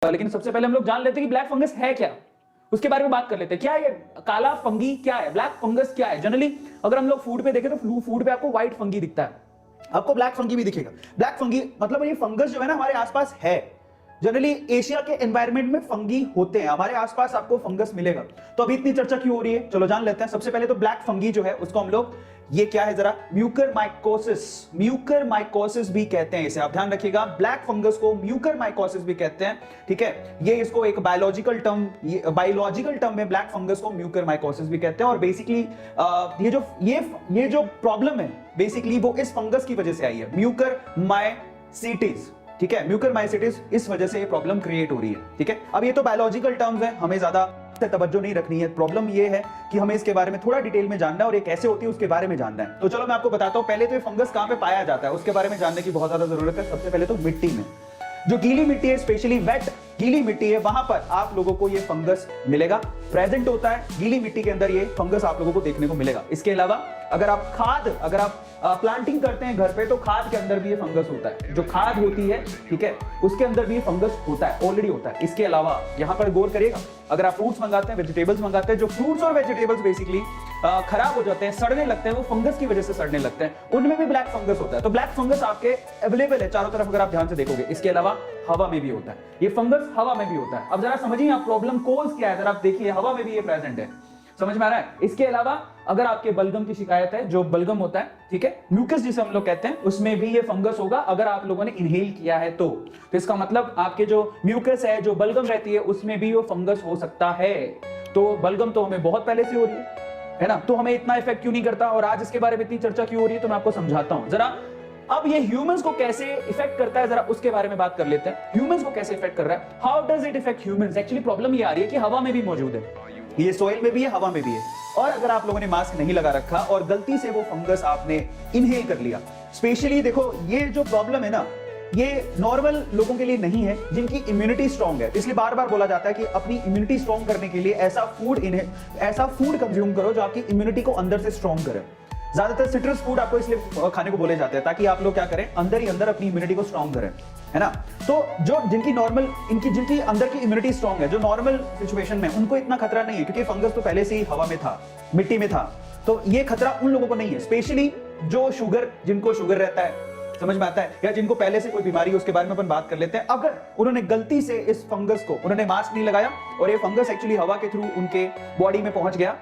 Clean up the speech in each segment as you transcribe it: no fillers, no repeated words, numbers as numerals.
लेकिन सबसे पहले हम लोग जान लेते हैं कि ब्लैक फंगस है क्या, उसके बारे में बात कर लेते हैं। क्या है ये काला फंगी, क्या है ब्लैक फंगस, क्या है? जनरली अगर हम लोग फूड पे देखें तो फूड पे आपको व्हाइट फंगी दिखता है, आपको ब्लैक फंगी भी दिखेगा। ब्लैक फंगी मतलब ये फंगस जो है ना हमारे आसपास है। जनरली एशिया के एनवायरनमेंट में फंगी होते हैं, हमारे आसपास आपको फंगस मिलेगा। तो अभी इतनी चर्चा क्यों हो रही है, चलो जान लेते हैं। सबसे पहले तो ब्लैक फंगी जो है उसको हम लोग, ये क्या है जरा, म्यूकरमाइकोसिस भी कहते हैं इसे, आप ध्यान रखिएगा। ब्लैक फंगस को म्यूकरमाइकोसिस भी कहते हैं, ठीक है। ये इसको एक बायोलॉजिकल टर्म में ब्लैक फंगस को म्यूकरमाइकोसिस भी कहते हैं। और बेसिकली ये जो प्रॉब्लम है बेसिकली वो इस फंगस की वजह से आई है, म्यूकरमाइसीटिस, ठीक है। म्यूकरमाइसीटिस, इस वजह से ये प्रॉब्लम क्रिएट हो रही है, ठीक है। अब ये तो बायोलॉजिकल टर्म्स है, हमें ज्यादा तवज्जो नहीं रखनी है। प्रॉब्लम ये है कि हमें इसके बारे में थोड़ा डिटेल में जानना है और ये कैसे होती है उसके बारे में जानना है। तो चलो मैं आपको बताता हूं। पहले तो ये फंगस कहां पे पाया जाता है उसके बारे में जानने की बहुत ज्यादा जरूरत है। सबसे पहले तो मिट्टी में, जो गीली मिट्टी है, स्पेशली वेट गीली मिट्टी है, वहां पर आप लोगों को ये फंगस मिलेगा, प्रेजेंट होता है। गीली मिट्टी के अंदर ये फंगस आप लोगों को देखने को मिलेगा। इसके अलावा अगर आप प्लांटिंग करते हैं घर पे तो खाद के अंदर भी ये फंगस होता है, जो खाद होती है, ठीक है, उसके अंदर भी ये फंगस होता है, ऑलरेडी होता है। इसके अलावा यहां पर गौर करिएगा, अगर आप फ्रूट्स मंगाते हैं, वेजिटेबल्स मंगाते हैं, जो फ्रूट्स और वेजिटेबल्स बेसिकली खराब हो जाते हैं, सड़ने लगते हैं, वो फंगस की वजह से सड़ने लगते हैं, उनमें भी ब्लैक फंगस होता है। तो ब्लैक फंगस आपके अवेलेबल है चारों तरफ, अगर आप ध्यान से देखोगे। इसके अलावा हवा में भी होता है, ये फंगस हवा में भी होता है। अब जरा समझिए आप प्रॉब्लम कोज क्या है, जरा आप देखिए, हवा में भी ये प्रेजेंट है, समझ में आ रहा है। इसके अलावा अगर आपके बलगम की शिकायत है, जो बलगम होता है, ठीक है, म्यूकस जिसे हम लोग कहते हैं, उसमें भी ये फंगस होगा अगर आप लोगों ने इनहेल किया है तो इसका मतलब आपके जो म्यूकस है, जो बलगम रहती है, उसमें भी वो फंगस हो सकता है। तो बलगम तो हमें बहुत पहले से हो रही है ना, तो हमें इतना इफेक्ट क्यों नहीं करता, और आज इसके बारे में इतनी चर्चा क्यों हो रही है, तो मैं आपको समझाता हूं जरा। अब ये ह्यूमंस को कैसे इफेक्ट करता है, जरा उसके बारे में बात कर लेते हैं। ह्यूमंस को कैसे इफेक्ट कर रहा है, how does it effect humans? Actually problem ये आ रही है कि हवा में भी मौजूद है, ये सॉइल में भी है, हवा में भी है। और अगर आप लोगों ने मास्क नहीं लगा रखा और गलती से वो फंगस आपने इनहेल कर लिया, स्पेशली देखो ये जो प्रॉब्लम है ना, ये नॉर्मल लोगों के लिए नहीं है जिनकी इम्यूनिटी स्ट्रांग है। इसलिए बार बार बोला जाता है कि अपनी इम्यूनिटी स्ट्रांग करने के लिए ऐसा फूड कंज्यूम करो जो आपकी इम्यूनिटी को अंदर से स्ट्रांग करे। ज्यादातर सिट्रस फूड आपको इसलिए खाने को बोले जाते हैं ताकि आप लोग क्या करें, अंदर ही अंदर अपनी इम्यूनिटी को स्ट्रांग करें, है ना। तो जो जिनकी अंदर की इम्यूनिटी स्ट्रांग है, जो नॉर्मल सिचुएशन में, उनको इतना खतरा नहीं है, क्योंकि फंगस तो पहले से ही हवा में था, मिट्टी में था। तो ये खतरा उन लोगों को नहीं है, स्पेशली जिनको शुगर रहता है, समझ में आता है, या जिनको पहले से कोई बीमारी है, उसके बारे में अपन बात कर लेते हैं। अगर उन्होंने गलती से इस फंगस को, उन्होंने मास्क नहीं लगाया और ये फंगस एक्चुअली हवा के थ्रू उनके बॉडी में पहुंच गया,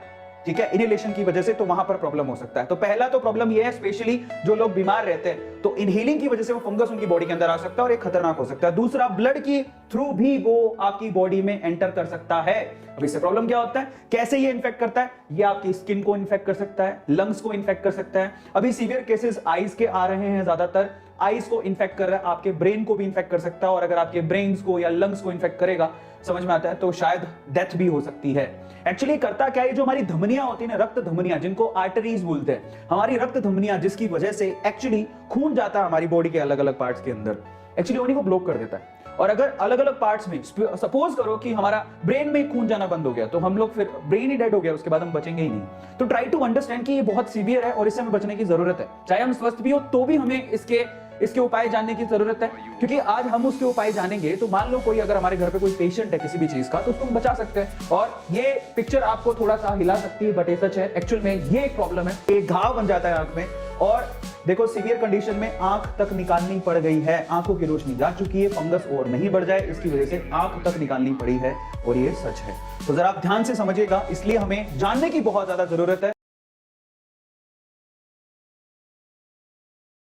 ठीक है, इनहेलेशन की वजह से, तो वहां पर प्रॉब्लम हो सकता है। तो पहला तो प्रॉब्लम ये है, स्पेशली जो लोग बीमार रहते हैं तो इनहेलिंग की वजह से वो फंगस उनकी बॉडी के अंदर आ सकता है और एक खतरनाक हो सकता है। दूसरा, ब्लड की थ्रू भी वो आपकी बॉडी में एंटर कर सकता है। अब इससे प्रॉब्लम क्या होता है, कैसे ये इन्फेक्ट करता है, ये आपकी स्किन को इन्फेक्ट कर सकता है, लंग्स को इन्फेक्ट कर सकता है। अभी सीवियर केसेस आईज के आ रहे हैं, ज्यादातर आईज को इन्फेक्ट कर रहा है, आपके ब्रेन को भी इन्फेक्ट कर सकता है, और अगर आपके ब्रेन्स को या लंग्स को इन्फेक्ट करेगा, समझ में आता है, तो शायद डेथ भी हो सकती है। एक्चुअली करता क्या है, जो हमारी धमनियां होती है ना, रक्त धमनियां, जिनको आर्टरीज बोलते हैं, हमारी रक्त धमनियां, जिसकी वजह से एक्चुअली खून जाता है हमारी बॉडी के अलग अलग पार्ट्स के अंदर, एक्चुअली उन्हीं को ब्लॉक कर देता है। और अगर अलग अलग पार्ट्स में, सपोज करो कि हमारा ब्रेन में खून जाना बंद हो गया, तो हम लोग फिर ब्रेन ही डेड हो गया, उसके बाद हम बचेंगे ही नहीं। तो ट्राई टू अंडरस्टैंड कि ये बहुत सीवियर है और इससे हमें बचने की जरूरत है। चाहे हम स्वस्थ भी हो तो भी हमें इसके उपाय जानने की जरूरत है, क्योंकि आज हम उसके उपाय जानेंगे तो मान लो कोई, अगर हमारे घर पे कोई पेशेंट है किसी भी चीज का, तो उसको हम बचा सकते हैं। और ये पिक्चर आपको थोड़ा सा हिला सकती है, बट ये सच है, एक्चुअल में ये एक प्रॉब्लम है। एक घाव बन जाता है आंख में, और देखो सीवियर कंडीशन में आंख तक निकालनी पड़ गई है, आंखों की रोशनी जा चुकी है, फंगस और नहीं बढ़ जाए इसकी वजह से आंख तक निकालनी पड़ी है, और ये सच है। तो जरा आप ध्यान से समझिएगा, इसलिए हमें जानने की बहुत ज्यादा जरूरत है।